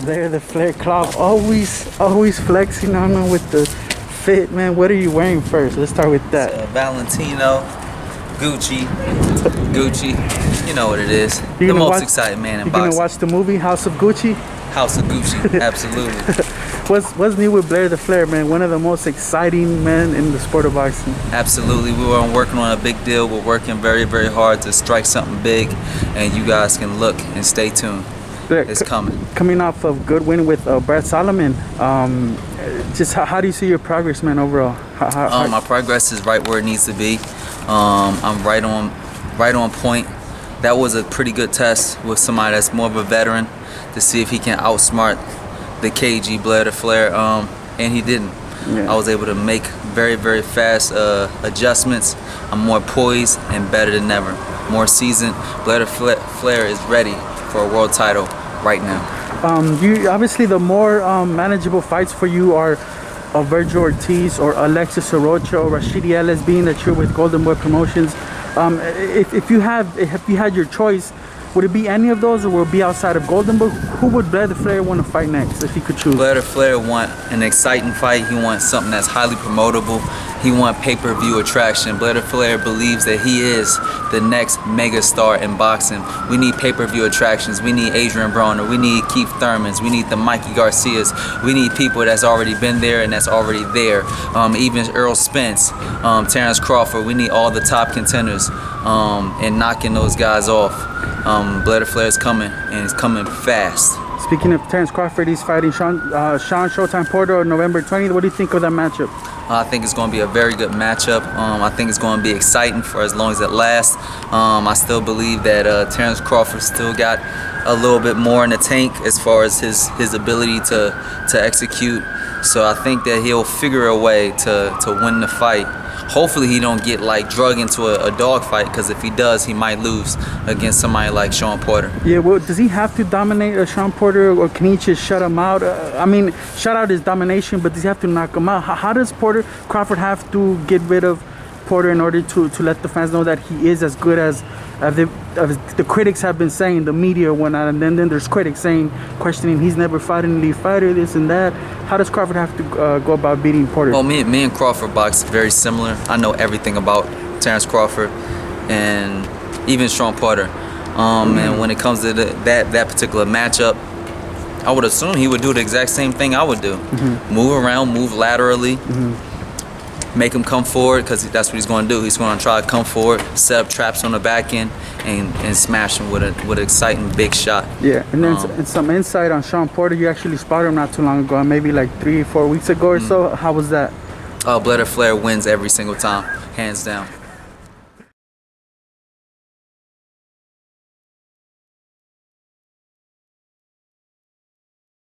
There, the Blair Cobbs, always flexing on them with the fit, man. What are you wearing first? Let's start with that. Valentino, Gucci. You know what it is. The most exciting man in boxing. You gonna watch the movie House of Gucci? House of Gucci, absolutely. What's new with Blair the Flair, man? One of the most exciting men in the sport of boxing. Absolutely. We were working on a big deal. We're working very, very hard to strike something big, and you guys can look and stay tuned. It's coming. Coming off of good win with Brad Solomon, just how do you see your progress, man, overall? My progress is right where it needs to be. I'm right on point. That was a pretty good test with somebody that's more of a veteran to see if he can outsmart the KG Blair the Flair, and he didn't. Yeah. I was able to make very, very fast adjustments. I'm more poised and better than ever. More seasoned. Blair the Flair is ready for a world title right now. You obviously, the more manageable fights for you are Virgil Ortiz or Alexis Sorocha or Rashidi Ellis, being that you're with Golden Boy Promotions. If you had your choice, would it be any of those, or will it be outside of Golden Boy? Who would Blair the Flair want to fight next if he could choose? Blair the Flair want an exciting fight. He wants something that's highly promotable. He wants pay-per-view attraction. Blair the Flair believes that he is the next mega star in boxing. We need pay-per-view attractions. We need Adrian Broner. We need Keith Thurmans. We need the Mikey Garcias. We need people that's already been there and that's already there. Even Earl Spence, Terence Crawford. We need all the top contenders and knocking those guys off. Blair the Flair is coming, and it's coming fast. Speaking of Terence Crawford, he's fighting Shawn Showtime Porter on November 20th. What do you think of that matchup? I think it's going to be a very good matchup. I think it's going to be exciting for as long as it lasts. I still believe that Terence Crawford still got a little bit more in the tank as far as his ability to execute. So I think that he'll figure a way to win the fight. Hopefully he don't get like drug into a dog fight, because if he does, he might lose against somebody like Shawn Porter. Yeah, well, does he have to dominate Shawn Porter, or can he just shut him out? I mean, shut out his domination, but does he have to knock him out? How does Crawford have to get rid of Porter in order to let the fans know that he is as good as the critics have been saying, the media and whatnot, and then there's critics questioning he's never fought an elite fighter, this and that. How does Crawford have to go about beating Porter? Well, me and Crawford box very similar. I know everything about Terence Crawford and even Shawn Porter. And when it comes to that particular matchup, I would assume he would do the exact same thing I would do. Move around, move laterally. Make him come forward, because that's what he's going to do. He's going to try to come forward, set up traps on the back end, and smash him with an exciting big shot. Yeah, and then some insight on Shawn Porter. You actually spotted him not too long ago, maybe like 3 or 4 weeks ago or so. How was that? Blair the Flair wins every single time, hands down.